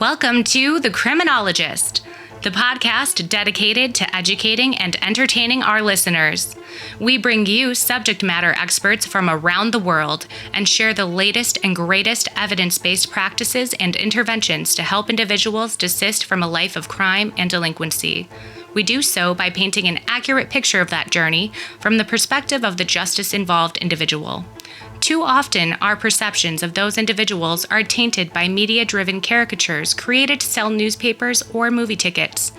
Welcome to The Criminologist, the podcast dedicated to educating and entertaining our listeners. We bring you subject matter experts from around the world and share the latest and greatest evidence-based practices and interventions to help individuals desist from a life of crime and delinquency. We do so by painting an accurate picture of that journey from the perspective of the justice-involved individual. Too often, our perceptions of those individuals are tainted by media-driven caricatures created to sell newspapers or movie tickets.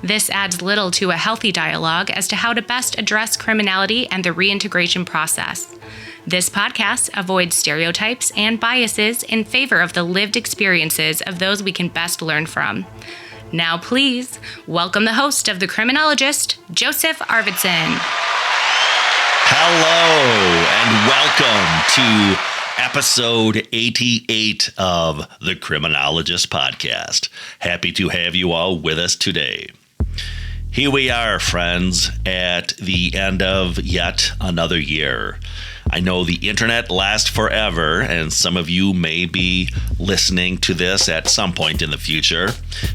This adds little to a healthy dialogue as to how to best address criminality and the reintegration process. This podcast avoids stereotypes and biases in favor of the lived experiences of those we can best learn from. Now, please, welcome the host of The Criminologist, Joseph Arvidsson. Hello, and welcome to episode 88 of the Criminologist podcast. Happy to have you all with us today. Here we are, friends, at the end of yet another year. I know the internet lasts forever, and some of you may be listening to this at some point in the future,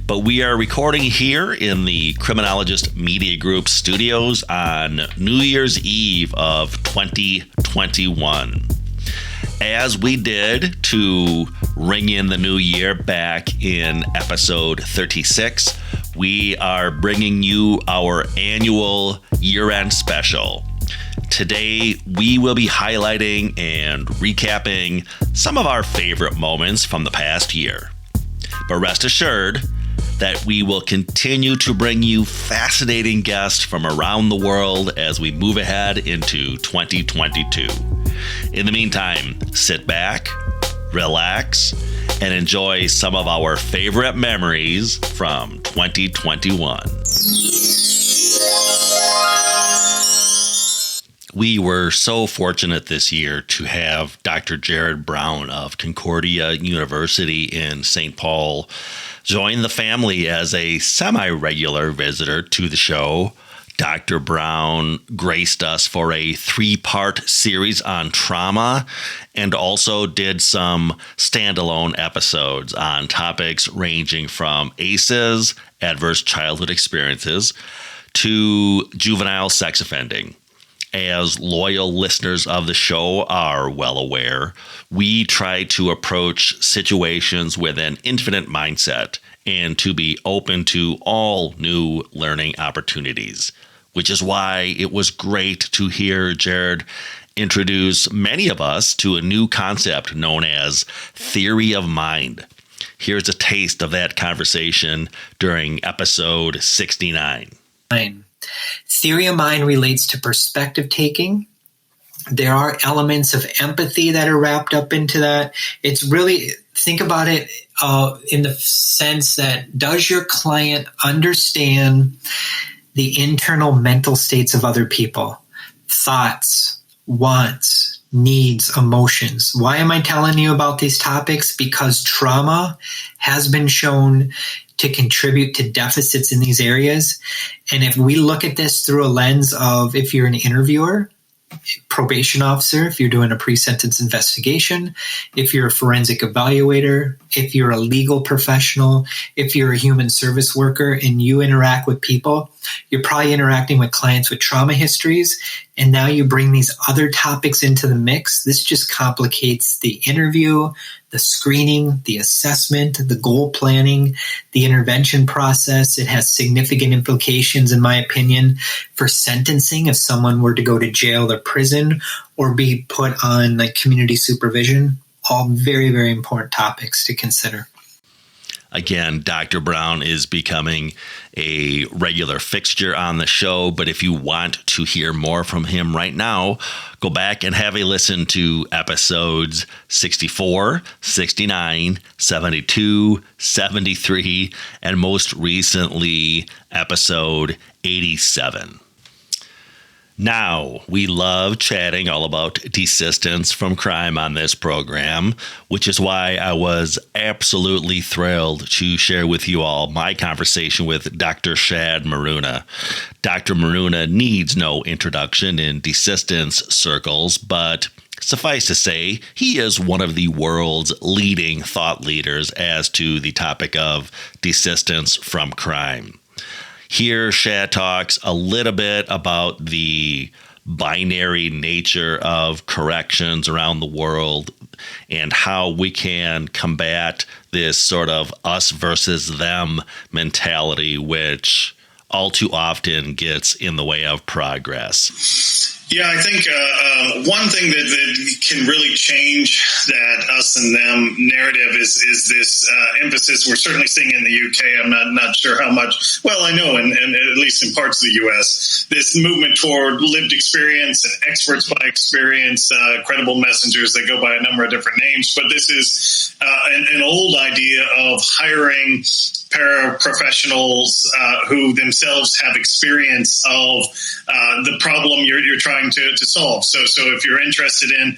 but we are recording here in the Criminologist Media Group studios on New Year's Eve of 2021. As we did to ring in the new year back in episode 36, we are bringing you our annual year-end special. Today, we will be highlighting and recapping some of our favorite moments from the past year. But rest assured that we will continue to bring you fascinating guests from around the world as we move ahead into 2022. In the meantime, sit back, relax, and enjoy some of our favorite memories from 2021. We were so fortunate this year to have Dr. Jared Brown of Concordia University in St. Paul join the family as a semi-regular visitor to the show. Dr. Brown graced us for a 3-part series on trauma and also did some standalone episodes on topics ranging from ACEs, adverse childhood experiences, to juvenile sex offending. As loyal listeners of the show are well aware, we try to approach situations with an infinite mindset and to be open to all new learning opportunities, which is why it was great to hear Jared introduce many of us to a new concept known as theory of mind. Here's a taste of that conversation during episode 69. Theory of mind relates to perspective taking. There are elements of empathy that are wrapped up into that. It's really, think about it in the sense that, does your client understand the internal mental states of other people? Thoughts, wants, needs, emotions. Why am I telling you about these topics? Because trauma has been shown to contribute to deficits in these areas. And if we look at this through a lens of, if you're an interviewer, probation officer, if you're doing a pre-sentence investigation, if you're a forensic evaluator, if you're a legal professional, if you're a human service worker and you interact with people, you're probably interacting with clients with trauma histories. And now you bring these other topics into the mix. This just complicates the interview, the screening, the assessment, the goal planning, the intervention process. It has significant implications, in my opinion, for sentencing if someone were to go to jail or prison or be put on community supervision. All very, very important topics to consider. Again, Dr. Brown is becoming a regular fixture on the show, but if you want to hear more from him right now, go back and have a listen to episodes 64, 69, 72, 73, and most recently, episode 87. Now, we love chatting all about desistance from crime on this program, which is why I was absolutely thrilled to share with you all my conversation with Dr. Shad Maruna. Dr. Maruna needs no introduction in desistance circles, but Suffice to say, he is one of the world's leading thought leaders as to the topic of desistance from crime. Here, Shad talks a little bit about the binary nature of corrections around the world and how we can combat this sort of us versus them mentality, which all too often gets in the way of progress. Yeah, I think one thing that can really change that us and them narrative is this emphasis we're certainly seeing in the UK. I'm not sure how much. Well, I know, and at least in parts of the US, this movement toward lived experience and experts by experience, credible messengers that go by a number of different names. But this is an old idea of hiring paraprofessionals who themselves have experience of the problem you're trying to solve. So if you're interested in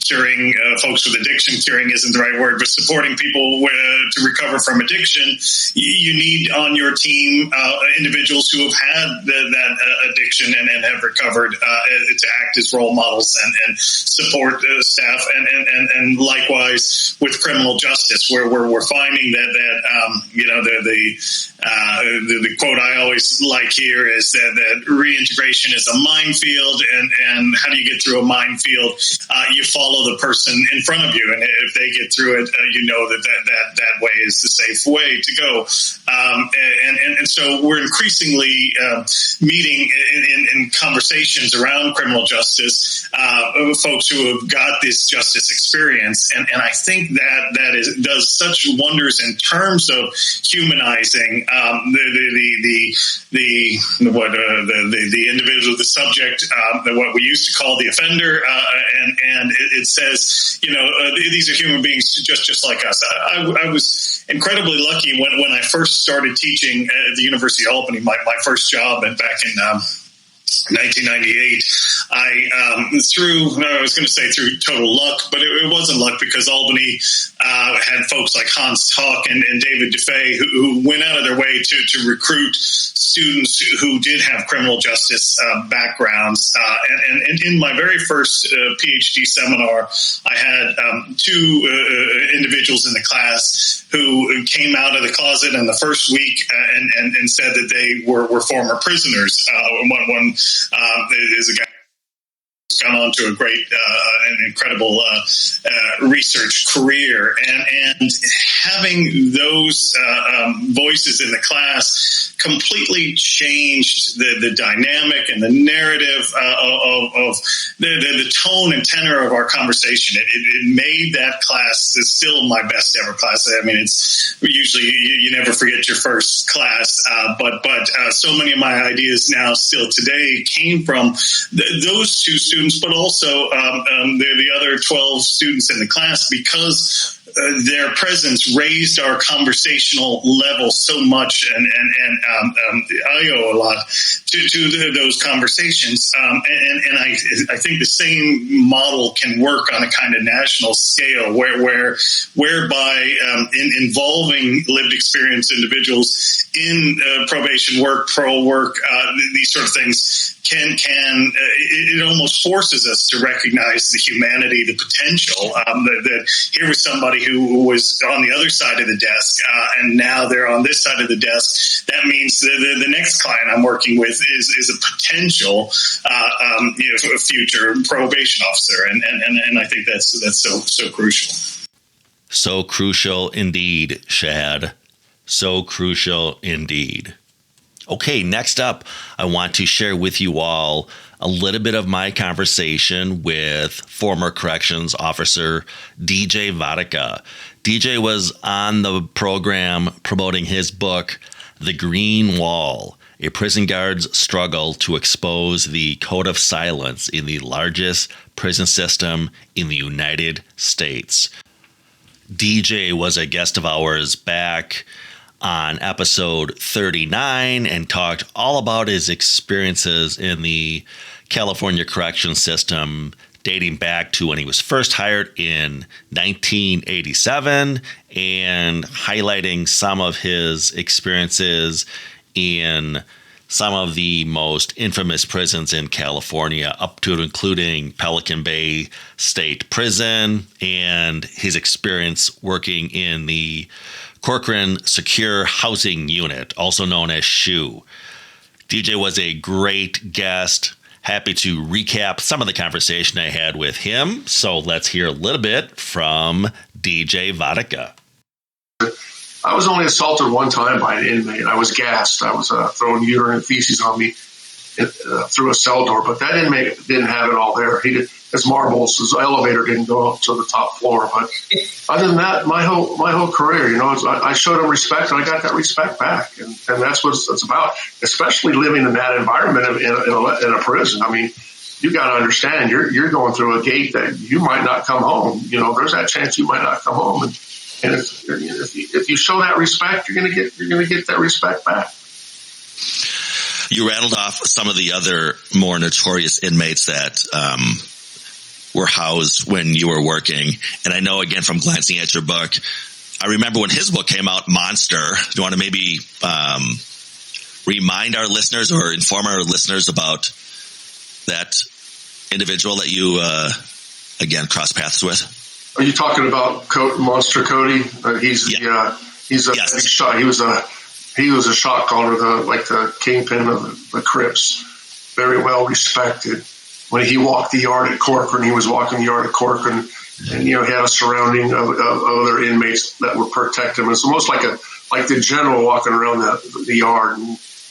curing folks with addiction, curing isn't the right word, but supporting people to recover from addiction, you need on your team individuals who have had that addiction and have recovered to act as role models and support staff. And likewise with criminal justice, where we're finding that the quote I always like here is that reintegration is a minefield, and how do you get through a minefield? You follow the person in front of you, and if they get through it, you know that way is the safe way to go. And so we're increasingly meeting in conversations around criminal justice folks who have got this justice experience, and I think that does such wonders in terms of humanizing the individual, the subject, what we used to call the offender, and it says, these are human beings just like us. I was incredibly lucky when I first started teaching at the University of Albany, my first job, and back in 1998, I was going to say through total luck, but it wasn't luck, because Albany had folks like Hans Talk and David DeFay who went out of their way to recruit students who did have criminal justice backgrounds. And in my very first PhD seminar, I had two individuals in the class who came out of the closet in the first week and said that they were former prisoners. One is a guy who's gone on to a great and incredible research career, and having those voices in the class completely changed the dynamic and the narrative of the tone and tenor of our conversation. It made that class, it's still my best ever class. I mean, it's usually you never forget your first class, but so many of my ideas now still today came from those two students, but also the other 12 students in the class, because their presence raised our conversational level so much, and I owe a lot to those conversations. And I think the same model can work on a kind of national scale, whereby involving lived experience individuals in probation work, parole work, these sort of things it almost forces us to recognize the humanity, the potential, that here was somebody who was on the other side of the desk, and now they're on this side of the desk. That means the next client I'm working with is a potential future probation officer, and I think that's so crucial. So crucial indeed, Shad. So crucial indeed. Okay, next up, I want to share with you all a little bit of my conversation with former corrections officer DJ Vodka. DJ was on the program promoting his book, The Green Wall, a prison guard's struggle to expose the code of silence in the largest prison system in the United States. DJ was a guest of ours back on episode 39 and talked all about his experiences in the California correction system dating back to when he was first hired in 1987, and highlighting some of his experiences in some of the most infamous prisons in California, up to and including Pelican Bay State Prison, and his experience working in the Corcoran Secure Housing Unit, also known as SHU. DJ was a great guest. Happy to recap some of the conversation I had with him. So let's hear a little bit from DJ Vodka. I was only assaulted one time by an inmate. I was gassed. I was throwing urine and feces on me through a cell door. But that inmate didn't have it all there. His marbles, his elevator didn't go up to the top floor. But other than that, my whole career, I showed him respect, and I got that respect back. And that's what it's about, especially living in that environment in a prison. I mean, you got to understand, you're going through a gate that you might not come home. There's that chance you might not come home. And if you show that respect, you're gonna get that respect back. You rattled off some of the other more notorious inmates that were housed when you were working, and I know again from glancing at your book, I remember when his book came out, Monster. Do you want to maybe remind our listeners or inform our listeners about that individual that you again crossed paths with? Are you talking about Monster Cody? He's a heavy shot. He was a shot caller, the kingpin of the Crips. Very well respected. When he walked the yard at Corcoran, he was walking the yard at Corcoran, and he had a surrounding of other inmates that would protect him. It's almost like the general walking around the yard,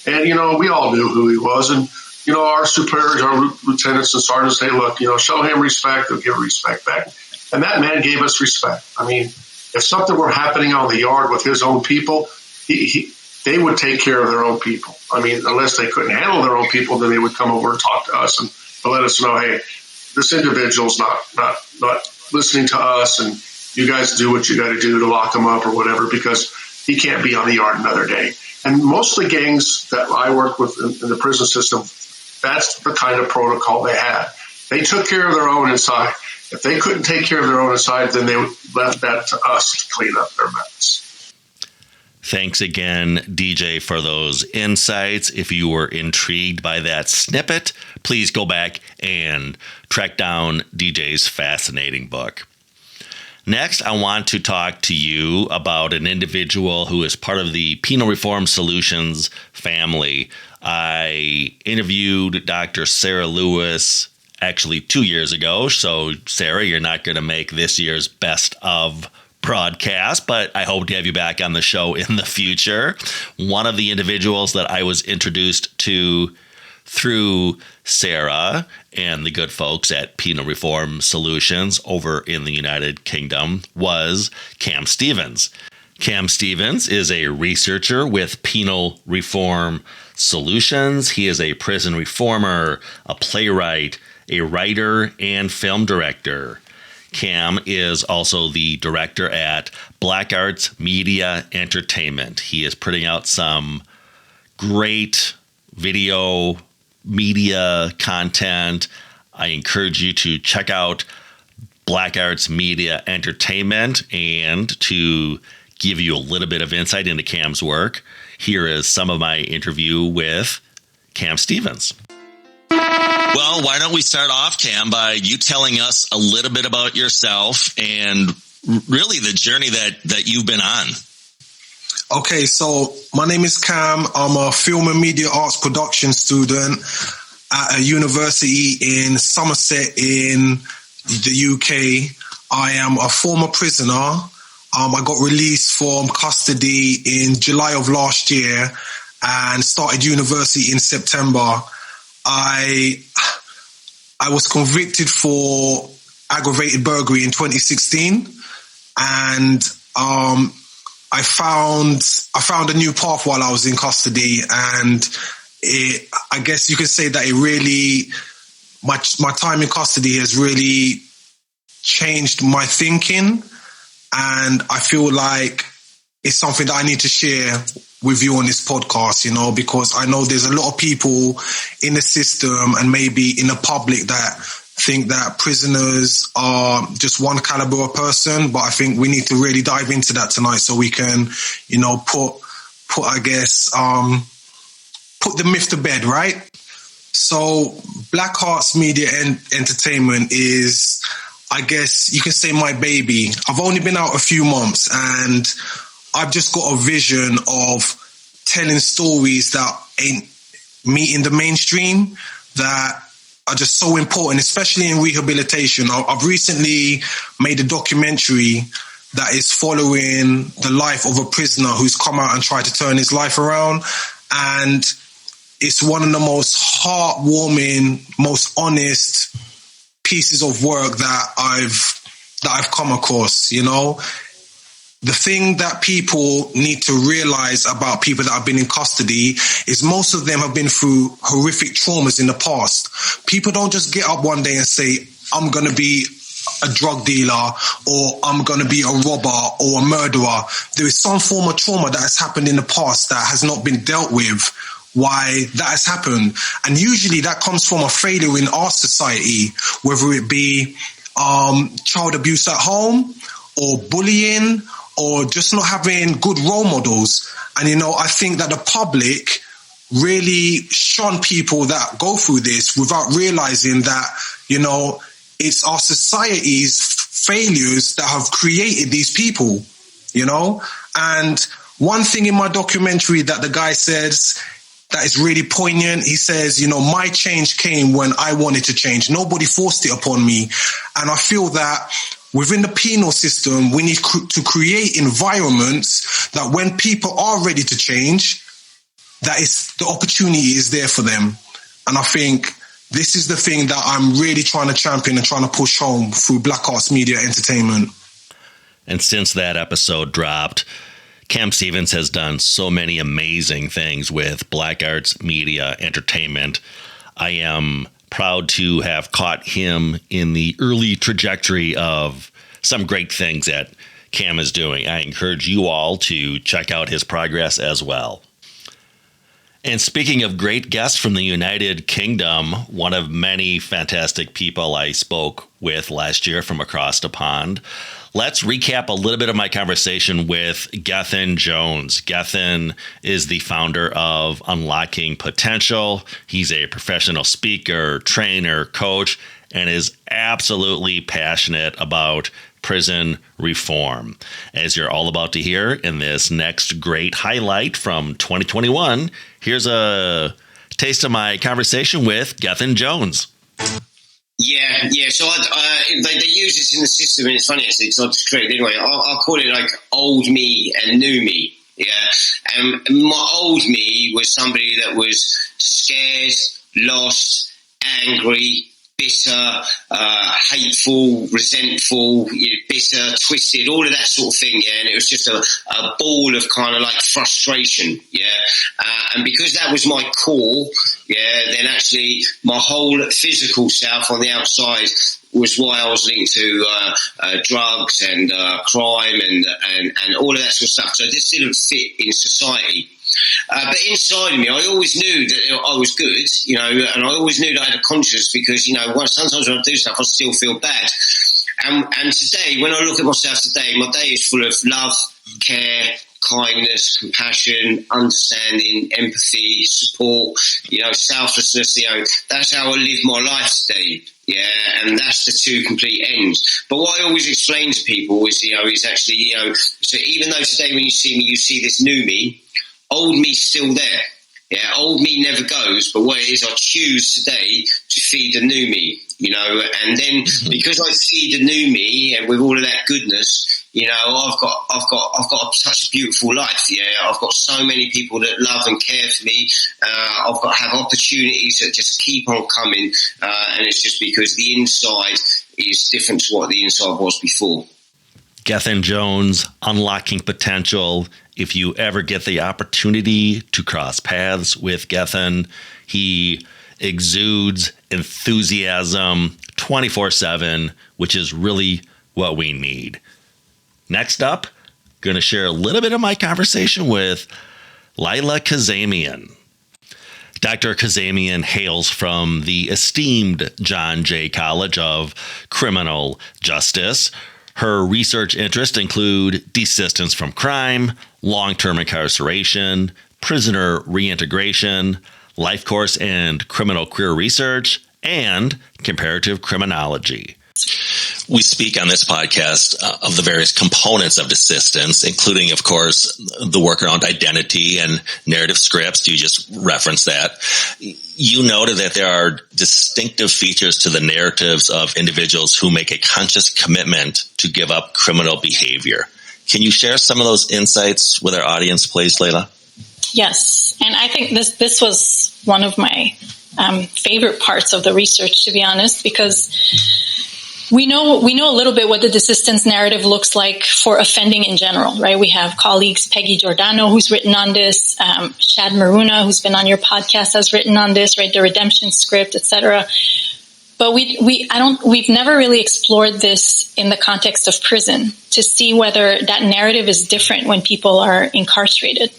and we all knew who he was, and our superiors, our lieutenants and sergeants, they look, show him respect, they'll give respect back. And that man gave us respect. I mean, if something were happening on the yard with his own people, they would take care of their own people. I mean, unless they couldn't handle their own people, then they would come over and talk to us and let us know, hey, this individual's not listening to us, and you guys do what you got to do to lock him up or whatever, because he can't be on the yard another day. And most of the gangs that I work with in the prison system, that's the kind of protocol they had. They took care of their own inside. If they couldn't take care of their own inside, then they left that to us to clean up their mess. Thanks again, DJ, for those insights. If you were intrigued by that snippet, please go back and track down DJ's fascinating book. Next, I want to talk to you about an individual who is part of the Penal Reform Solutions family. I interviewed Dr. Sarah Lewis actually 2 years ago. So, Sarah, you're not going to make this year's best of broadcast, but I hope to have you back on the show in the future. One of the individuals that I was introduced to through Sarah and the good folks at Penal Reform Solutions over in the United Kingdom was Cam Stevens. Cam Stevens is a researcher with Penal Reform Solutions. He is a prison reformer, a playwright, a writer, and film director. Cam is also the director at Black Arts Media Entertainment. He is putting out some great video media content. I encourage you to check out Black Arts Media Entertainment, and to give you a little bit of insight into Cam's work, here is some of my interview with Cam Stevens. Well, why don't we start off, Cam, by you telling us a little bit about yourself and really the journey that you've been on. Okay, so my name is Cam. I'm a film and media arts production student at a university in Somerset in the UK. I am a former prisoner. I got released from custody in July of last year and started university in September. I was convicted for aggravated burglary in 2016, and I found a new path while I was in custody, and I guess you could say that it really, my time in custody has really changed my thinking, and I feel like it's something that I need to share with you on this podcast, because I know there's a lot of people in the system and maybe in the public that think that prisoners are just one caliber of person, but I think we need to really dive into that tonight so we can, put I guess, put the myth to bed, right? So Black Arts Media and Entertainment is, I guess you can say, my baby. I've only been out a few months, and I've just got a vision of telling stories that ain't meeting the mainstream, that are just so important, especially in rehabilitation. I've recently made a documentary that is following the life of a prisoner who's come out and tried to turn his life around. And it's one of the most heartwarming, most honest pieces of work that I've come across, you know. The thing that people need to realize about people that have been in custody is most of them have been through horrific traumas in the past. People don't just get up one day and say, I'm going to be a drug dealer, or I'm going to be a robber or a murderer. There is some form of trauma that has happened in the past that has not been dealt with. Why that has happened. And usually that comes from a failure in our society, whether it be child abuse at home or bullying, or just not having good role models. And, you know, I think that the public really shun people that go through this without realizing that, you know, it's our society's failures that have created these people, you know. And one thing in my documentary that the guy says that is really poignant, he says, you know, my change came when I wanted to change. Nobody forced it upon me. And I feel that within the penal system, we need to create environments that when people are ready to change, that is, the opportunity is there for them. And I think this is the thing that I'm really trying to champion and trying to push home through Black Arts Media Entertainment. And since that episode dropped, Cam Stevens has done so many amazing things with Black Arts Media Entertainment. I am proud to have caught him in the early trajectory of some great things that Cam is doing. I encourage you all to check out his progress as well. And speaking of great guests from the United Kingdom, one of many fantastic people I spoke with last year from across the pond, let's recap a little bit of my conversation with Gethin Jones. Gethin is the founder of Unlocking Potential. He's a professional speaker, trainer, coach, and is absolutely passionate about prison reform. As you're all about to hear in this next great highlight from 2021, here's a taste of my conversation with Gethin Jones. Yeah. So they use this in the system, and it's funny actually, because I just created anyway. I'll call it like old me and new me. Yeah, and my old me was somebody that was scared, lost, angry, bitter, hateful, resentful, bitter, twisted, all of that sort of thing, yeah, and it was just a ball of kind of like frustration, yeah, and because that was my core, yeah, then actually my whole physical self on the outside was why I was linked to drugs and crime and all of that sort of stuff, so it just didn't fit in society. But inside of me, I always knew that I was good, you know, and I always knew that I had a conscience because, you know, sometimes when I do stuff, I still feel bad. And today, when I look at myself today, my day is full of love, care, kindness, compassion, understanding, empathy, support, you know, selflessness. You know, that's how I live my life today. Yeah, and that's the two complete ends. But what I always explain to people is, you know, is actually, you know, so even though today when you see me, you see this new me, old me's still there. Yeah, old me never goes, but what it is, I choose today to feed the new me, you know, and then because I feed the new me and with all of that goodness, you know, I've got such a beautiful life. Yeah, I've got so many people that love and care for me. I've got to have opportunities that just keep on coming, and it's just because the inside is different to what the inside was before. Gethin Jones, Unlocking Potential. If you ever get the opportunity to cross paths with Gethin, he exudes enthusiasm 24/7, which is really what we need. Next up, going to share a little bit of my conversation with Lila Kazamian. Dr. Kazamian hails from the esteemed John Jay College of Criminal Justice. Her research interests include desistance from crime, long-term incarceration, prisoner reintegration, life course and criminal career research, and comparative criminology. We speak on this podcast of the various components of desistance, including, of course, the work around identity and narrative scripts. You just referenced that. You noted that there are distinctive features to the narratives of individuals who make a conscious commitment to give up criminal behavior. Can you share some of those insights with our audience, please, Layla? Yes, and I think this was one of my favorite parts of the research, to be honest, because we know a little bit what the desistance narrative looks like for offending in general, right? We have colleagues, Peggy Giordano, who's written on this, Shad Maruna, who's been on your podcast, has written on this, right? The redemption script, etc. But we've never really explored this in the context of prison to see whether that narrative is different when people are incarcerated.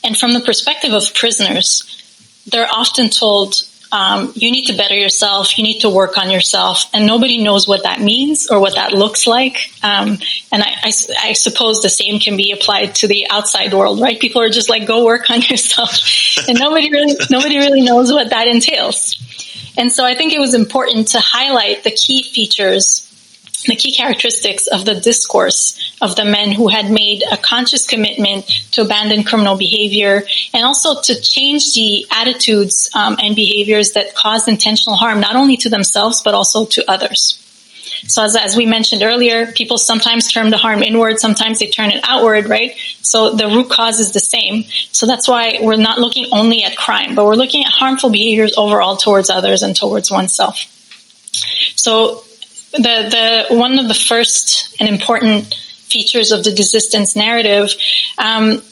And from the perspective of prisoners, they're often told, you need to better yourself, you need to work on yourself, and nobody knows what that means or what that looks like. And I suppose the same can be applied to the outside world, right? People are just like, go work on yourself, and nobody really knows what that entails. And so I think it was important to highlight the key features, the key characteristics of the discourse of the men who had made a conscious commitment to abandon criminal behavior, and also to change the attitudes and behaviors that cause intentional harm, not only to themselves, but also to others. So as we mentioned earlier, people sometimes turn the harm inward, sometimes they turn it outward, right? So the root cause is the same. So that's why we're not looking only at crime, but we're looking at harmful behaviors overall towards others and towards oneself. So the one of the first and important features of the desistance narrative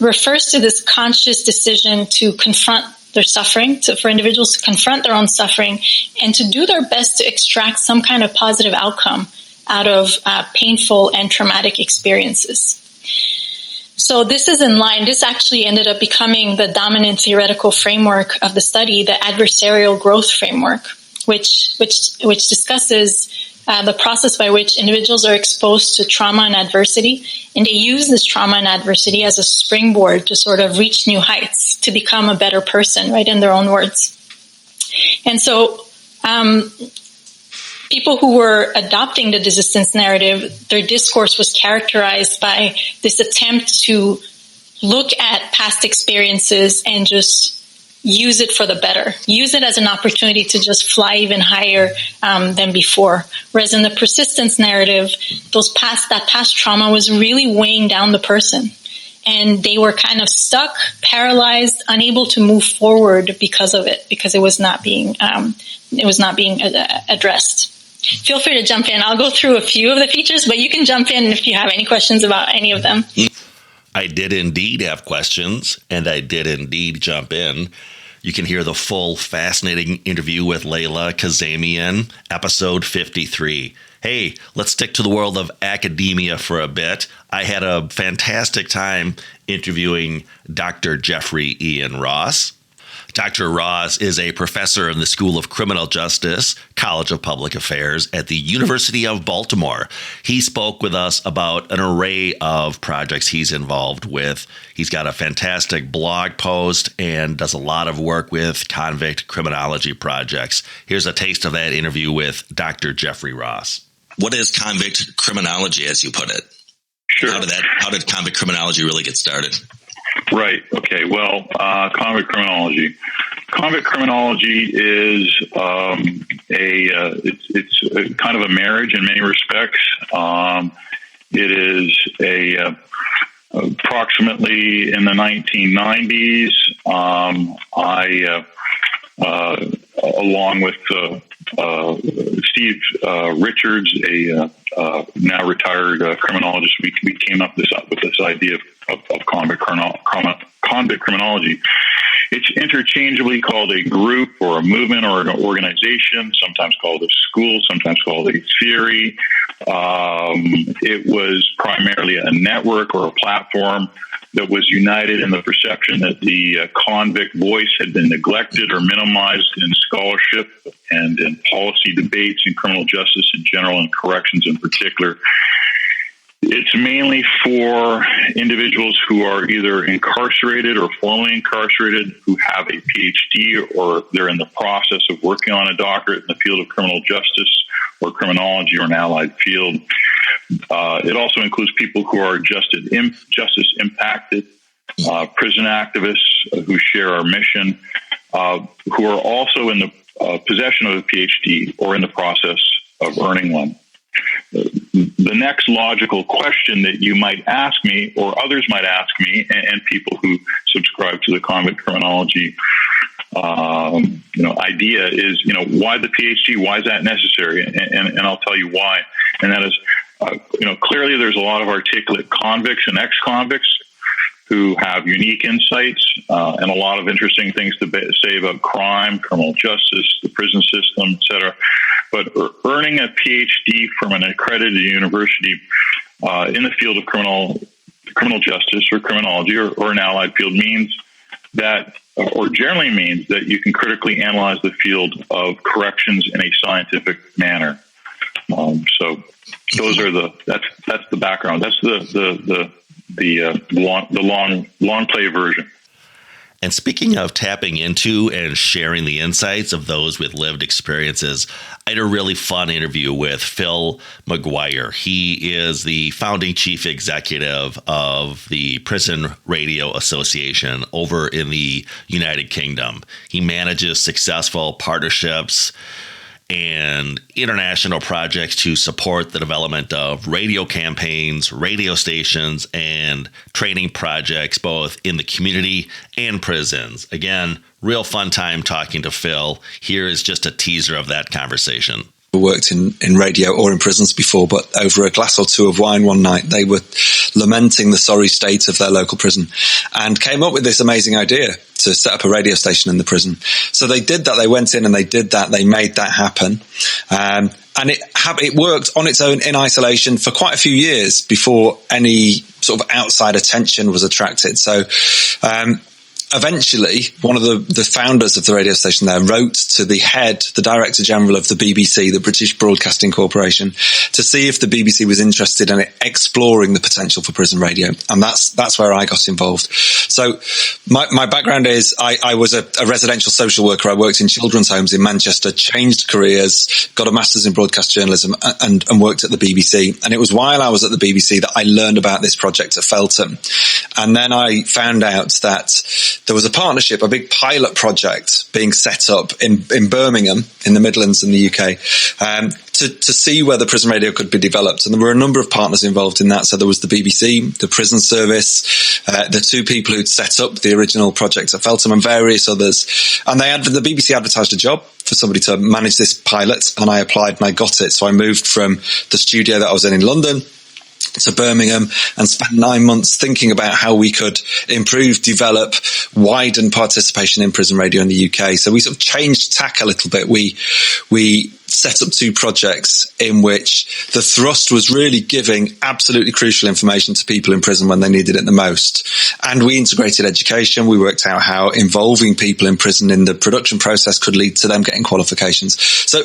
refers to this conscious decision to confront their suffering, for individuals to confront their own suffering and to do their best to extract some kind of positive outcome out of painful and traumatic experiences. So this is in line. This actually ended up becoming the dominant theoretical framework of the study, the adversarial growth framework, which discusses the process by which individuals are exposed to trauma and adversity, and they use this trauma and adversity as a springboard to sort of reach new heights, to become a better person, right, in their own words. And so people who were adopting the desistance narrative, their discourse was characterized by this attempt to look at past experiences and just use it for the better, use it as an opportunity to just fly even higher than before. Whereas in the persistence narrative, that past trauma was really weighing down the person, and they were kind of stuck, paralyzed, unable to move forward because of it, because it was not being addressed. Feel free to jump in. I'll go through a few of the features, but you can jump in if you have any questions about any of them. I did indeed have questions, and I did indeed jump in. You can hear the full fascinating interview with Layla Kazemian, episode 53. Hey, let's stick to the world of academia for a bit. I had a fantastic time interviewing Dr. Jeffrey Ian Ross. Dr. Ross is a professor in the School of Criminal Justice, College of Public Affairs at the University of Baltimore. He spoke with us about an array of projects he's involved with. He's got a fantastic blog post and does a lot of work with Convict Criminology projects. Here's a taste of that interview with Dr. Jeffrey Ross. What is Convict Criminology, as you put it? Sure. How did Convict Criminology really get started? Right. Okay. Well, Convict Criminology. Convict Criminology is it's a kind of a marriage in many respects. It is approximately in the 1990s. I along with Steve Richards, a now retired criminologist, we came up with this idea of convict criminology. It's interchangeably called a group or a movement or an organization, sometimes called a school, sometimes called a theory. It was primarily a network or a platform that was united in the perception that the convict voice had been neglected or minimized in scholarship and in policy debates in criminal justice in general and corrections in particular. It's mainly for individuals who are either incarcerated or formerly incarcerated, who have a PhD, or they're in the process of working on a doctorate in the field of criminal justice or criminology or an allied field. It also includes people who are justice impacted, prison activists who share our mission, who are also in the possession of a PhD or in the process of earning one. The next logical question that you might ask me, or others might ask me, and people who subscribe to the Convict Criminology idea is, why the PhD? Why is that necessary? And I'll tell you why. And that is, clearly there's a lot of articulate convicts and ex-convicts who have unique insights and a lot of interesting things to say about crime, criminal justice, the prison system, etc. But earning a PhD from an accredited university in the field of criminal justice or criminology or an allied field means that, or generally means that you can critically analyze the field of corrections in a scientific manner. So those are that's the background. That's the long play version. And speaking of tapping into and sharing the insights of those with lived experiences, I had a really fun interview with Phil Mcguire. He is the founding chief executive of the Prison Radio Association over in the United Kingdom. He manages successful partnerships and international projects to support the development of radio campaigns, radio stations, and training projects both in the community and prisons. Again, real fun time talking to Phil. Here is just a teaser of that conversation. Worked in radio or in prisons before, but over a glass or two of wine one night, they were lamenting the sorry state of their local prison and came up with this amazing idea to set up a radio station in the prison. So they did that. They went in and they did that. They made that happen. And it worked on its own in isolation for quite a few years before any sort of outside attention was attracted. So, eventually, one of the founders of the radio station there wrote to the Director General of the BBC, the British Broadcasting Corporation, to see if the BBC was interested in exploring the potential for prison radio. And that's where I got involved. So my background is I was a residential social worker. I worked in children's homes in Manchester, changed careers, got a master's in broadcast journalism and worked at the BBC. And it was while I was at the BBC that I learned about this project at Feltham. And then I found out that there was a partnership, a big pilot project being set up in Birmingham, in the Midlands in the UK, to see whether prison radio could be developed. And there were a number of partners involved in that. So there was the BBC, the Prison Service, the two people who'd set up the original project at Feltham and various others. And the BBC advertised a job for somebody to manage this pilot, and I applied and I got it. So I moved from the studio that I was in London to Birmingham and spent 9 months thinking about how we could improve, develop, widen participation in prison radio in the UK. So we sort of changed tack a little bit. We set up two projects in which the thrust was really giving absolutely crucial information to people in prison when they needed it the most. And we integrated education. We worked out how involving people in prison in the production process could lead to them getting qualifications. So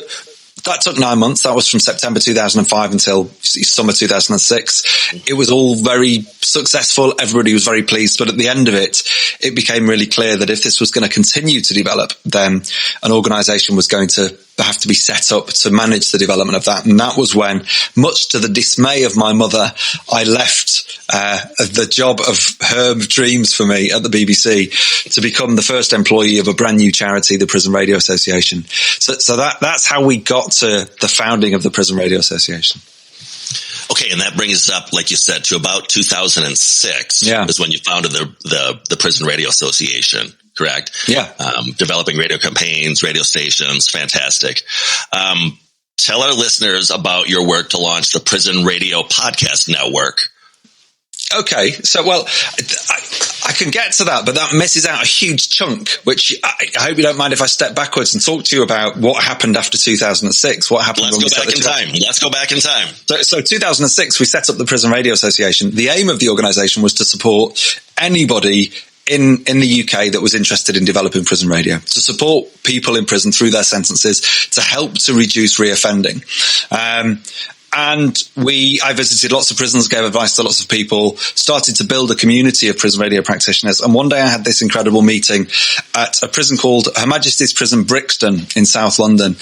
that took 9 months. That was from September 2005 until summer 2006. It was all very successful. Everybody was very pleased. But at the end of it, it became really clear that if this was going to continue to develop, then an organisation was going to have to be set up to manage the development of that. And that was when, much to the dismay of my mother, I left the job of her dreams for me at the BBC to become the first employee of a brand new charity, the Prison Radio Association. So that's how we got to the founding of the Prison Radio Association. Okay, and that brings us up, like you said, to about 2006 is when you founded the Prison Radio Association, correct? Yeah. Developing radio campaigns, radio stations, fantastic. Tell our listeners about your work to launch the Prison Radio Podcast Network. Okay, so, well, I can get to that, but that misses out a huge chunk, which I hope you don't mind if I step backwards and talk to you about what happened after 2006. What happened? Let's go back in time. So 2006, we set up the Prison Radio Association. The aim of the organisation was to support anybody in the UK that was interested in developing prison radio, to support people in prison through their sentences, to help to reduce reoffending. And I visited lots of prisons, gave advice to lots of people, started to build a community of prison radio practitioners. And one day I had this incredible meeting at a prison called Her Majesty's Prison Brixton in South London.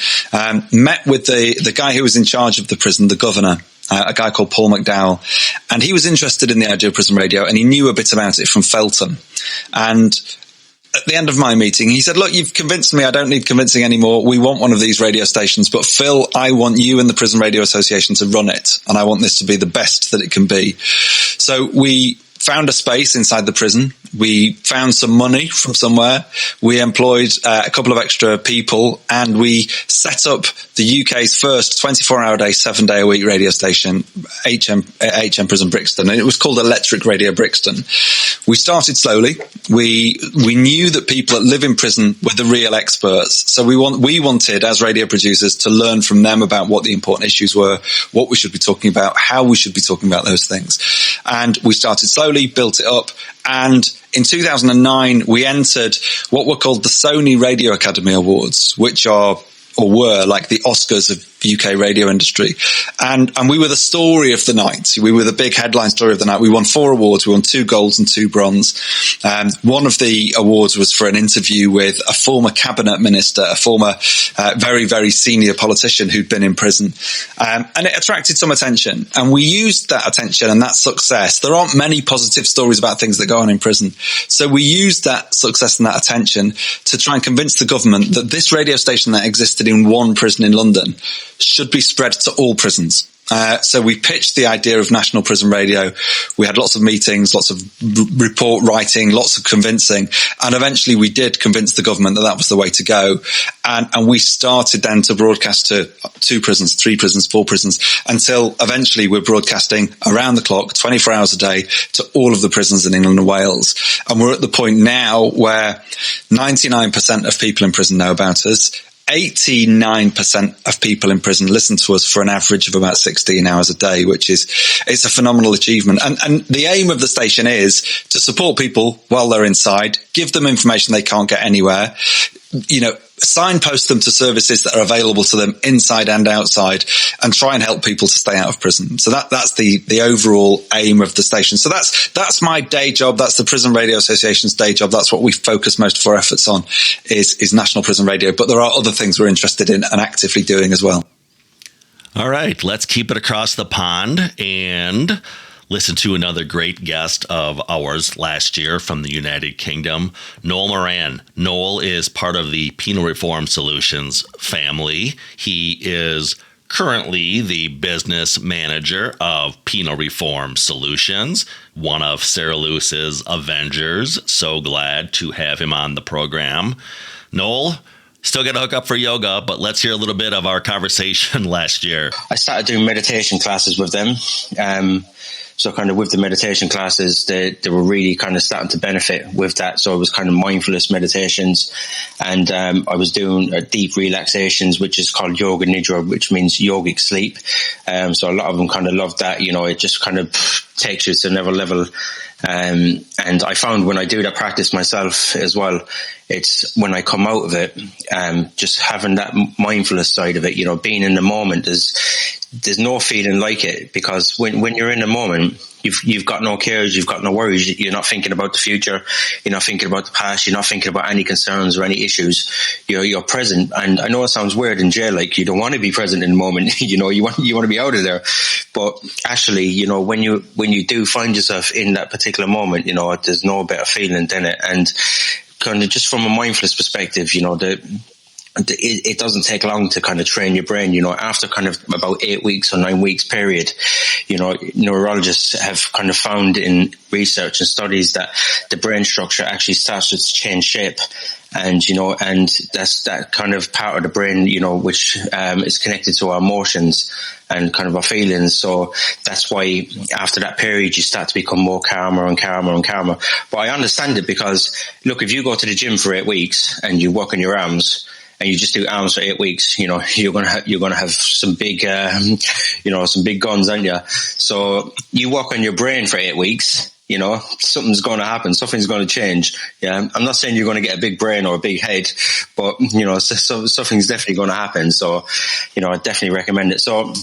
Met with the guy who was in charge of the prison, the governor, a guy called Paul McDowell. And he was interested in the idea of prison radio, and he knew a bit about it from Feltham. And at the end of my meeting, he said, look, you've convinced me. I don't need convincing anymore. We want one of these radio stations. But Phil, I want you and the Prison Radio Association to run it. And I want this to be the best that it can be. So we found a space inside the prison. We found some money from somewhere. We employed a couple of extra people, and we set up the UK's first 24-hour-a-day, 7-day-a-week radio station, HM Prison Brixton, and it was called Electric Radio Brixton. We started slowly. We knew that people that live in prison were the real experts, so we wanted, as radio producers, to learn from them about what the important issues were, what we should be talking about, how we should be talking about those things. And we started slowly, built it up, and in 2009, we entered what were called the Sony Radio Academy Awards, which are, or were, like the Oscars of UK radio industry. And we were the story of the night. We were the big headline story of the night. We won 4 awards. We won 2 golds and 2 bronze. One of the awards was for an interview with a former cabinet minister, a former very, very senior politician who'd been in prison. And it attracted some attention. And we used that attention and that success. There aren't many positive stories about things that go on in prison. So we used that success and that attention to try and convince the government that this radio station that existed in one prison in London should be spread to all prisons. So we pitched the idea of national prison radio. We had lots of meetings, lots of report writing, lots of convincing, and eventually we did convince the government that that was the way to go. And we started then to broadcast to 2 prisons, 3 prisons, 4 prisons, until eventually we're broadcasting around the clock, 24 hours a day, to all of the prisons in England and Wales. And we're at the point now where 99% of people in prison know about us. 89% of people in prison listen to us for an average of about 16 hours a day, it's a phenomenal achievement. And the aim of the station is to support people while they're inside, give them information they can't get anywhere, signpost them to services that are available to them inside and outside, and try and help people to stay out of prison. So that's the overall aim of the station. So that's my day job. That's the Prison Radio Association's day job. That's what we focus most of our efforts on is national prison radio. But there are other things we're interested in and actively doing as well. All right, let's keep it across the pond and listen to another great guest of ours last year from the United Kingdom, Noel Moran. Noel is part of the Penal Reform Solutions family. He is currently the business manager of Penal Reform Solutions, one of Sarah Lewis's Avengers. So glad to have him on the program. Noel, still got to hook up for yoga, but let's hear a little bit of our conversation last year. I started doing meditation classes with them. So kind of with the meditation classes, they were really kind of starting to benefit with that. So it was kind of mindfulness meditations, and I was doing deep relaxations, which is called yoga nidra, which means yogic sleep. So a lot of them kind of loved that. It just kind of takes you to another level. And I found when I do that practice myself as well, it's when I come out of it, just having that mindfulness side of it, being in the moment, there's no feeling like it, because when you're in the moment, you've got no cares, you've got no worries, you're not thinking about the future, you're not thinking about the past, you're not thinking about any concerns or any issues. You're present. And I know it sounds weird in jail, like you don't want to be present in the moment, you want to be out of there. But actually, when you do find yourself in that particular moment, there's no better feeling than it. And kind of just from a mindfulness perspective, it doesn't take long to kind of train your brain. After kind of about 8 weeks or 9 weeks period, neurologists have kind of found in research and studies that the brain structure actually starts to change shape. And, and that's that kind of part of the brain, which is connected to our emotions and kind of our feelings. So that's why after that period, you start to become more calmer and calmer and calmer. But I understand it, because look, if you go to the gym for 8 weeks and you work on your arms, and you just do arms for 8 weeks, you're gonna have some big, some big guns, aren't you? So you work on your brain for 8 weeks, something's going to happen, something's going to change. Yeah, I'm not saying you're going to get a big brain or a big head, but something's definitely going to happen. So, I definitely recommend it. So,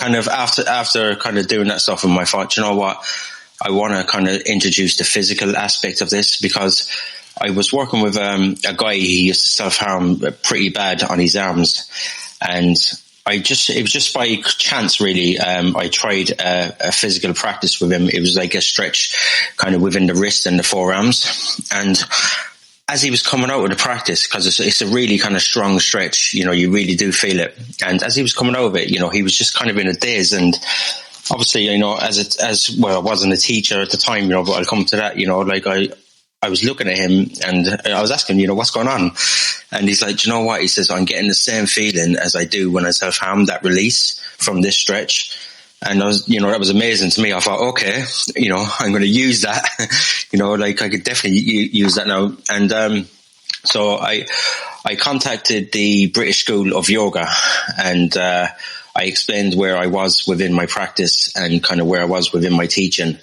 kind of after kind of doing that stuff, and I thought, you know what, I want to kind of introduce the physical aspect of this, because I was working with a guy. He used to self-harm pretty bad on his arms, and it was just by chance, really. I tried a physical practice with him. It was like a stretch kind of within the wrist and the forearms. And as he was coming out of the practice, because it's a really kind of strong stretch, you know, you really do feel it. And as he was coming out of it, you know, he was just kind of in a daze. And obviously, you know, as well, I wasn't a teacher at the time, you know, but I'll come to that, you know, like I was looking at him and I was asking, you know, what's going on? And he's like, do you know what? He says, I'm getting the same feeling as I do when I self-harm, that release from this stretch. And I was, you know, that was amazing to me. I thought, okay, you know, I'm going to use that, you know, like I could definitely use that now. And, so I contacted the British School of Yoga, and, I explained where I was within my practice and kind of where I was within my teaching.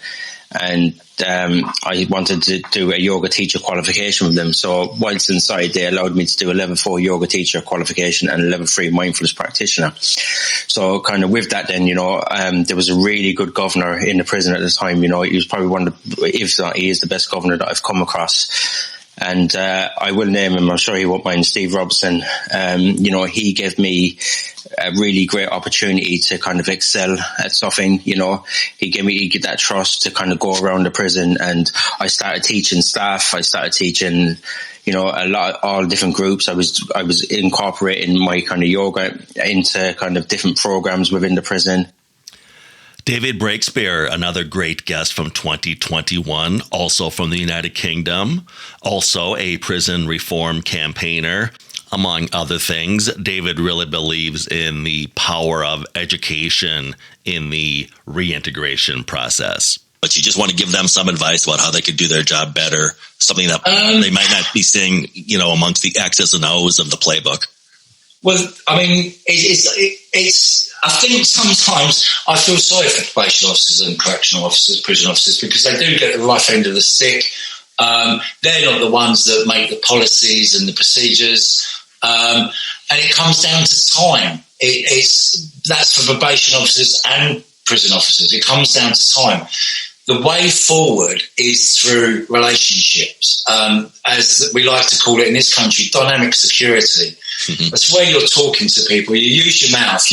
And I wanted to do a yoga teacher qualification with them. So whilst inside, they allowed me to do a level 4 yoga teacher qualification and a level 3 mindfulness practitioner. So kind of with that then, you know, there was a really good governor in the prison at the time. You know, he was probably one of the, if not, he is the best governor that I've come across. And I will name him, I'm sure he won't mind, Steve Robertson. You know, he gave me a really great opportunity to kind of excel at something. You know, he gave that trust to kind of go around the prison, and I started teaching staff. I started teaching, you know, all different groups. I was incorporating my kind of yoga into kind of different programs within the prison. David Breakspear, another great guest from 2021, also from the United Kingdom, also a prison reform campaigner. Among other things, David really believes in the power of education in the reintegration process. But you just want to give them some advice about how they could do their job better, something that they might not be seeing, you know, amongst the X's and O's of the playbook. Well, I mean, it's. I think sometimes I feel sorry for probation officers and correctional officers, prison officers, because they do get the rough end of the stick. They're not the ones that make the policies and the procedures, and it comes down to time. That's for probation officers and prison officers. It comes down to time. The way forward is through relationships, as we like to call it in this country, dynamic security. Mm-hmm. That's where you're talking to people. You use your mouth.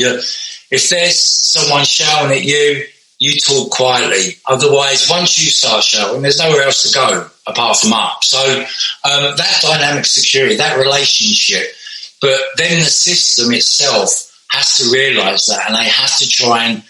If there's someone shouting at you, you talk quietly. Otherwise, once you start shouting, there's nowhere else to go apart from up. So that dynamic security, that relationship, but then the system itself has to realise that, and they have to try and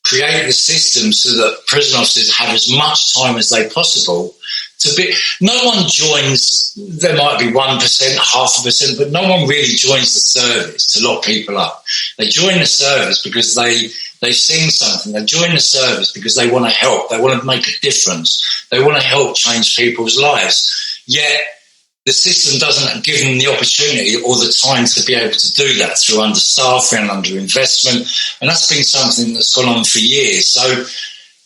create the system so that prison officers have as much time as they possible to be. No one joins, there might be 1%, 0.5%, but no one really joins the service to lock people up. They join the service because they've seen something. They join the service because they want to help. They want to make a difference. They want to help change people's lives. Yet the system doesn't give them the opportunity or the time to be able to do that through understaffing and underinvestment. And that's been something that's gone on for years. So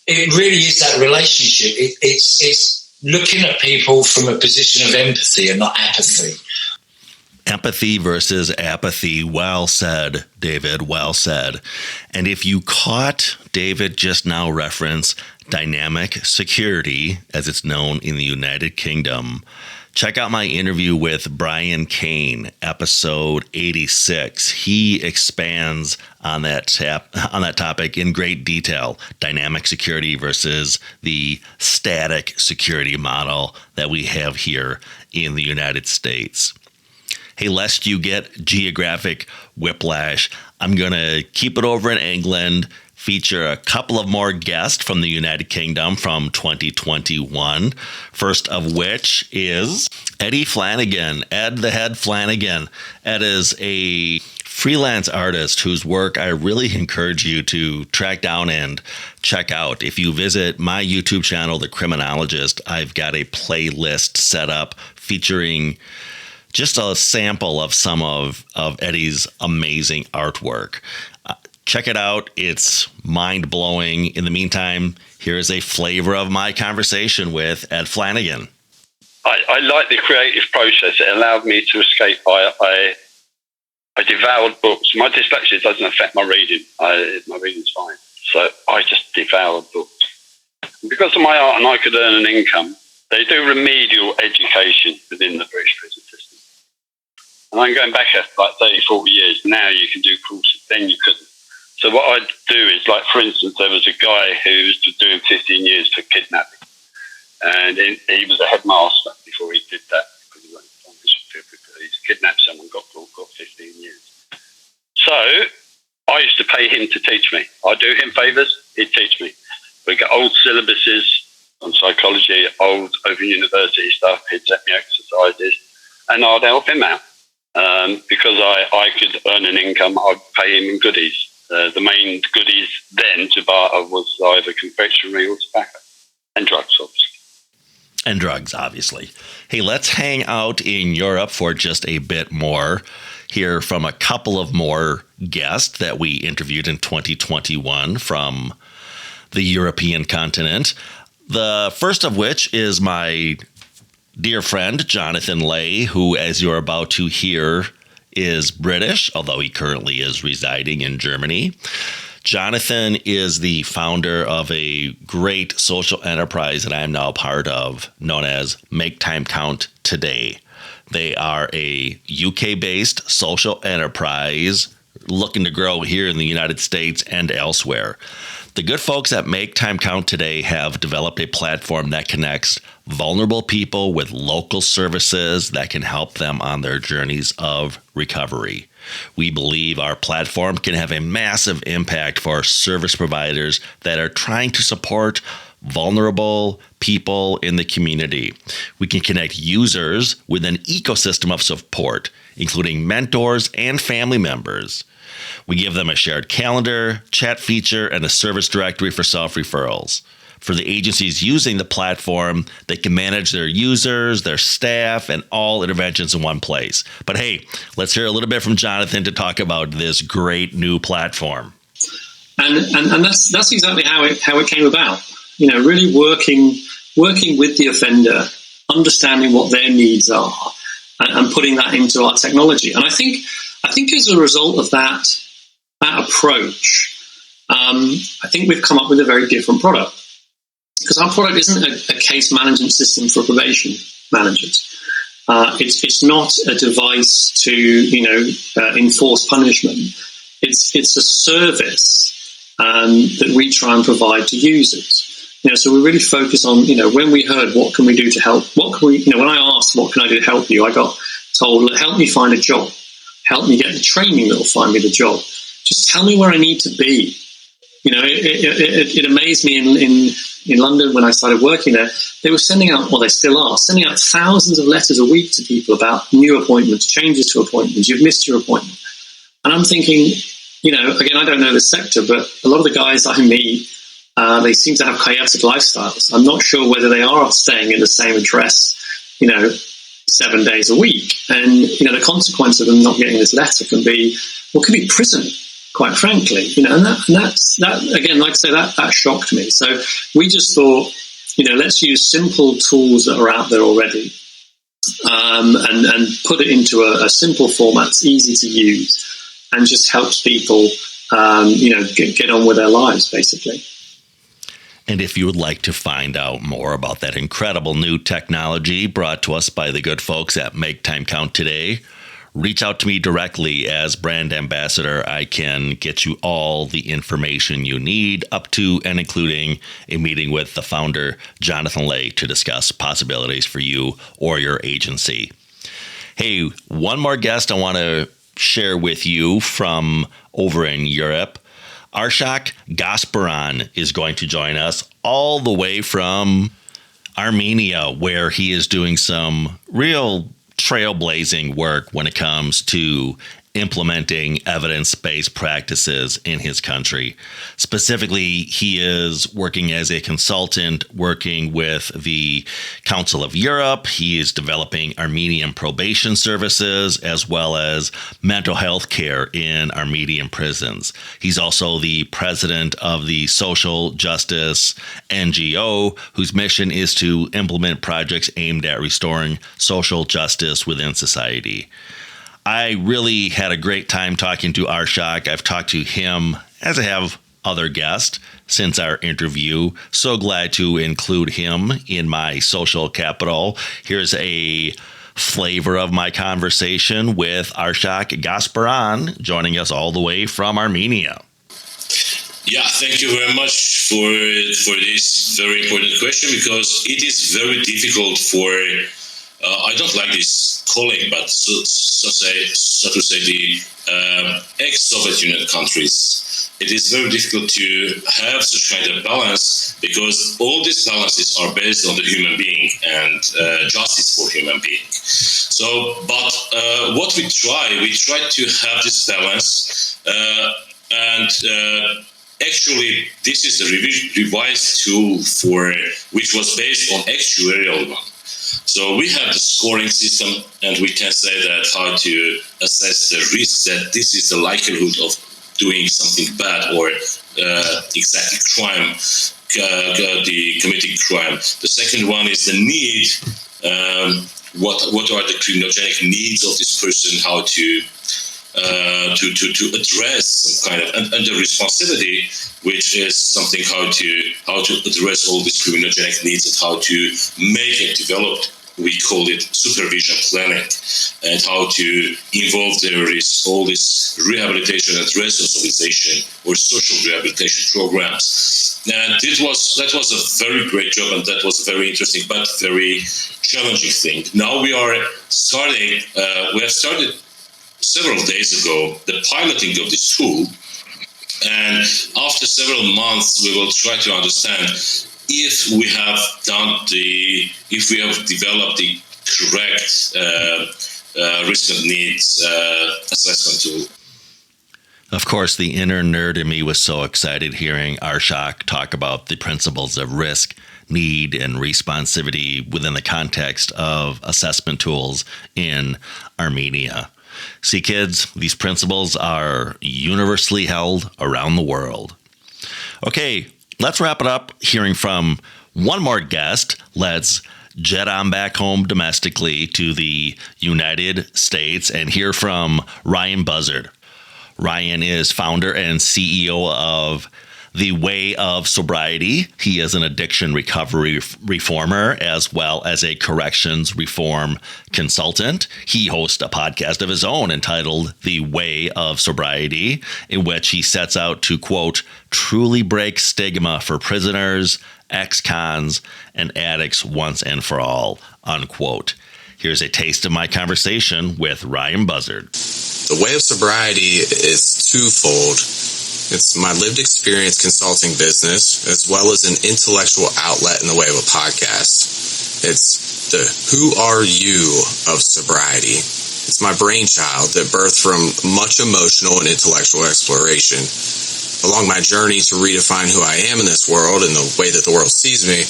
it really is that relationship. It's looking at people from a position of empathy and not apathy. Empathy versus apathy. Well said, David. Well said. And if you caught David just now reference dynamic security, as it's known in the United Kingdom, check out my interview with Brian Kane, episode 86. He expands on that topic in great detail. Dynamic security versus the static security model that we have here in the United States. Hey, lest you get geographic whiplash, I'm going to keep it over in England, feature a couple of more guests from the United Kingdom from 2021. First of which is Eddie Flanagan, Ed the Head Flanagan. Ed is a freelance artist whose work I really encourage you to track down and check out. If you visit my YouTube channel, The Criminologist, I've got a playlist set up featuring just a sample of some of Eddie's amazing artwork. Check it out. It's mind-blowing. In the meantime, here's a flavor of my conversation with Ed Flanagan. I like the creative process. It allowed me to escape. I I devoured books. My dyslexia doesn't affect my reading. My reading's fine. So I just devoured books. And because of my art and I could earn an income, they do remedial education within the British prison system. And I'm going back like 30, 40 years. Now you can do courses. Then you couldn't. So what I'd do is, like, for instance, there was a guy who was doing 15 years for kidnapping. And he was a headmaster before he did that. He's kidnapped someone, got 15 years. So I used to pay him to teach me. I'd do him favours, he'd teach me. We'd get old syllabuses on psychology, old over university stuff. He'd set me exercises, and I'd help him out. Because I could earn an income, I'd pay him in goodies. The main goodies then to barter was either confectionery or tobacco. And drugs, obviously. And drugs, obviously. Hey, let's hang out in Europe for just a bit more. Hear from a couple of more guests that we interviewed in 2021 from the European continent. The first of which is my dear friend, Jonathan Lay, who, as you're about to hear, is British, although he currently is residing in Germany. Jonathan is the founder of a great social enterprise that I am now a part of, known as Make Time Count Today. They are a UK-based social enterprise looking to grow here in the United States and elsewhere. The good folks at Make Time Count Today have developed a platform that connects vulnerable people with local services that can help them on their journeys of recovery. We believe our platform can have a massive impact for service providers that are trying to support vulnerable people in the community. We can connect users with an ecosystem of support, including mentors and family members. We give them a shared calendar, chat feature, and a service directory for self-referrals. For the agencies using the platform, they can manage their users, their staff, and all interventions in one place. But hey, let's hear a little bit from Jonathan to talk about this great new platform. And that's exactly how it came about. You know, really working with the offender, understanding what their needs are, and putting that into our technology. And I think as a result of that approach, I think we've come up with a very different product. Because our product isn't a case management system for probation managers. It's not a device to enforce punishment. It's a service that we try and provide to users. So we really focus on when we heard what can we do to help. When I asked what can I do to help you, I got told, help me find a job, help me get the training that will find me the job. Just tell me where I need to be. It amazed me in London when I started working there. They were sending out, or they still are, sending out thousands of letters a week to people about new appointments, changes to appointments, you've missed your appointment. And I'm thinking, again, I don't know the sector, but a lot of the guys I meet, they seem to have chaotic lifestyles. I'm not sure whether they are staying in the same address, 7 days a week. And, the consequence of them not getting this letter could be prison. Quite frankly, and that again, like I say, that shocked me. So we just thought, let's use simple tools that are out there already, and put it into a simple format, it's easy to use, and just helps people, get on with their lives, basically. And if you would like to find out more about that incredible new technology brought to us by the good folks at Make Time Count Today, reach out to me directly as brand ambassador. I can get you all the information you need, up to and including a meeting with the founder, Jonathan Lay, to discuss possibilities for you or your agency. Hey, one more guest I want to share with you from over in Europe. Arshak Gasparan is going to join us all the way from Armenia, where he is doing some real trailblazing work when it comes to implementing evidence-based practices in his country. Specifically, he is working as a consultant, working with the Council of Europe. He is developing Armenian probation services as well as mental health care in Armenian prisons. He's also the president of the Social Justice NGO, whose mission is to implement projects aimed at restoring social justice within society. I really had a great time talking to Arshak. I've talked to him, as I have other guests, since our interview. So glad to include him in my social capital. Here's a flavor of my conversation with Arshak Gasparan, joining us all the way from Armenia. Yeah, thank you very much for this very important question, because it is very difficult for, I don't like this calling, but so to say the ex-Soviet Union countries. It is very difficult to have such kind of balance, because all these balances are based on the human being and justice for human being. So, but what we try to have this balance, and actually, this is the revised tool for which was based on actuarial one. So we have the scoring system, and we can say that how to assess the risk that this is the likelihood of doing something bad or exactly crime, the committing crime. The second one is the need. What are the criminogenic needs of this person? How to address some kind of and the responsibility, which is something how to address all these criminogenic needs and how to make it developed. We call it supervision planning, and how to involve there is all this rehabilitation and resocialization or social rehabilitation programs. And that was a very great job, and that was a very interesting but very challenging thing. Now we are starting. We have started several days ago the piloting of this tool, and after several months we will try to understand if we have developed the correct risk and needs assessment tool. Of course, the inner nerd in me was so excited hearing Arshak talk about the principles of risk, need, and responsivity within the context of assessment tools in Armenia. See, kids, these principles are universally held around the world. Okay, let's wrap it up hearing from one more guest. Let's jet on back home domestically to the United States and hear from Ryan Buzzard. Ryan is founder and CEO of The Way of Sobriety. He is an addiction recovery reformer as well as a corrections reform consultant. He hosts a podcast of his own entitled The Way of Sobriety, in which he sets out to, quote, truly break stigma for prisoners, ex-cons, and addicts once and for all, unquote. Here's a taste of my conversation with Ryan Buzzard. The Way of Sobriety is twofold. It's my lived experience consulting business, as well as an intellectual outlet in the way of a podcast. It's the Who Are You of Sobriety. It's my brainchild that birthed from much emotional and intellectual exploration. Along my journey to redefine who I am in this world and the way that the world sees me,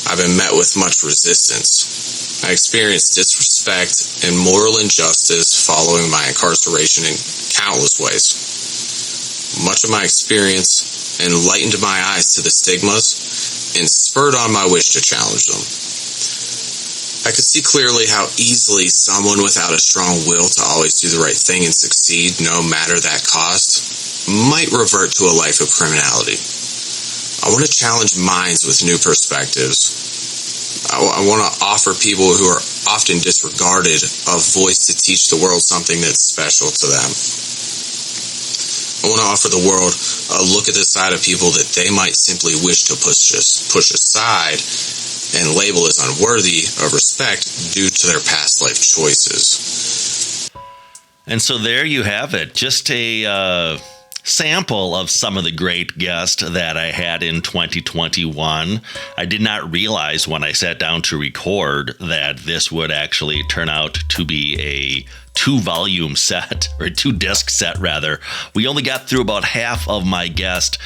I've been met with much resistance. I experienced disrespect and moral injustice following my incarceration in countless ways. Much of my experience enlightened my eyes to the stigmas and spurred on my wish to challenge them. I could see clearly how easily someone without a strong will to always do the right thing and succeed, no matter that cost, might revert to a life of criminality. I want to challenge minds with new perspectives. I want to offer people who are often disregarded a voice to teach the world something that's special to them. I want to offer the world a look at the side of people that they might simply wish to push aside and label as unworthy of respect due to their past life choices. And so there you have it. Just a sample of some of the great guests that I had in 2021. I did not realize when I sat down to record that this would actually turn out to be a 2-volume set, or 2-disc set rather. We only got through about half of my guest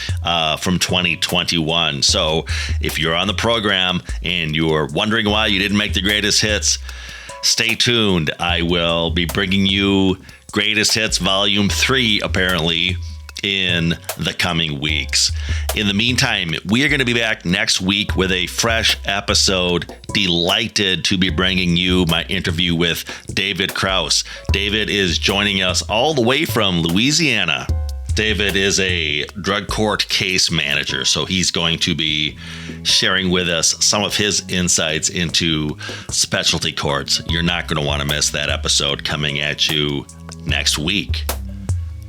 from 2021. So if you're on the program and you're wondering why you didn't make the greatest hits, stay tuned. I will be bringing you Greatest Hits Volume 3, apparently, in the coming weeks. In the meantime, we are going to be back next week with a fresh episode. Delighted to be bringing you my interview with David Kraus. David is joining us all the way from Louisiana. David is a drug court case manager, so he's going to be sharing with us some of his insights into specialty courts. You're not going to want to miss that episode coming at you next week.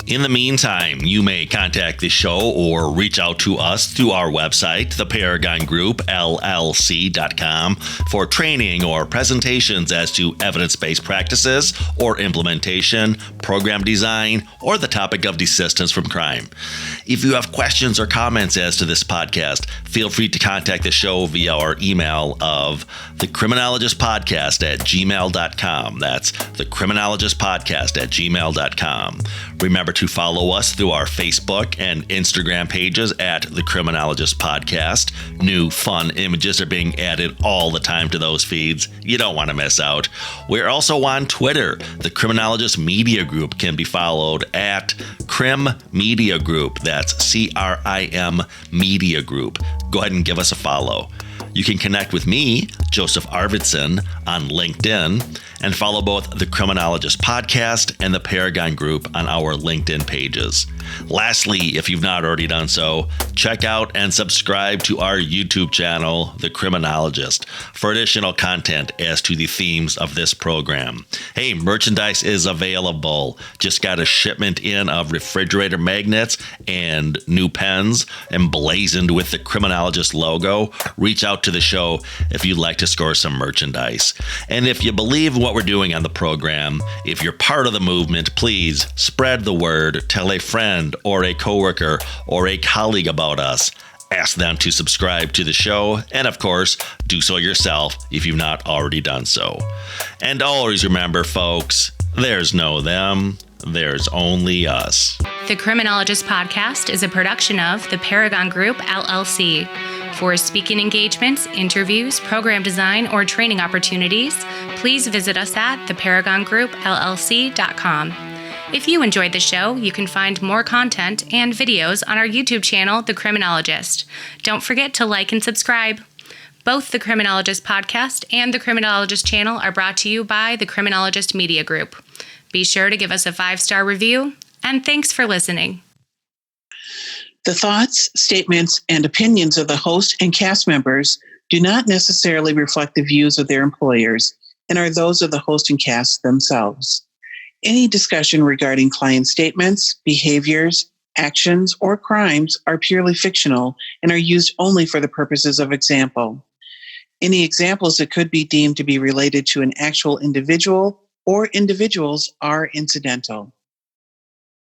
In the meantime, you may contact the show or reach out to us through our website, the Paragon Group, LLC.com, for training or presentations as to evidence-based practices or implementation, program design, or the topic of desistance from crime. If you have questions or comments as to this podcast, feel free to contact the show via our email of thecriminologistpodcast@gmail.com. That's thecriminologistpodcast@gmail.com. Remember to follow us through our Facebook and Instagram pages at The Criminologist Podcast. New fun images are being added all the time to those feeds. You don't want to miss out. We're also on Twitter. The Criminologist Media Group can be followed at Crim Media Group. That's CRIM Media Group. Go ahead and give us a follow. You can connect with me, Joseph Arvidsson, on LinkedIn, and follow both the Criminologist Podcast and the Paragon Group on our LinkedIn pages. Lastly, if you've not already done so, check out and subscribe to our YouTube channel, The Criminologist, for additional content as to the themes of this program. Hey, merchandise is available. Just got a shipment in of refrigerator magnets and new pens emblazoned with the Criminologist logo. Reach out to the show if you'd like to score some merchandise. And if you believe what we're doing on the program, if you're part of the movement, please spread the word, tell a friend or a coworker or a colleague about us. Ask them to subscribe to the show, and of course, do so yourself if you've not already done so. And always remember, folks, there's no them, there's only us. The Criminologist Podcast is a production of the Paragon Group, LLC. For speaking engagements, interviews, program design, or training opportunities, please visit us at theparagongroup.llc.com. If you enjoyed the show, you can find more content and videos on our YouTube channel, The Criminologist. Don't forget to like and subscribe. Both the Criminologist Podcast and the Criminologist channel are brought to you by the Criminologist Media Group. Be sure to give us a 5-star review, and thanks for listening. The thoughts, statements, and opinions of the host and cast members do not necessarily reflect the views of their employers and are those of the host and cast themselves. Any discussion regarding client statements, behaviors, actions, or crimes are purely fictional and are used only for the purposes of example. Any examples that could be deemed to be related to an actual individual or individuals are incidental.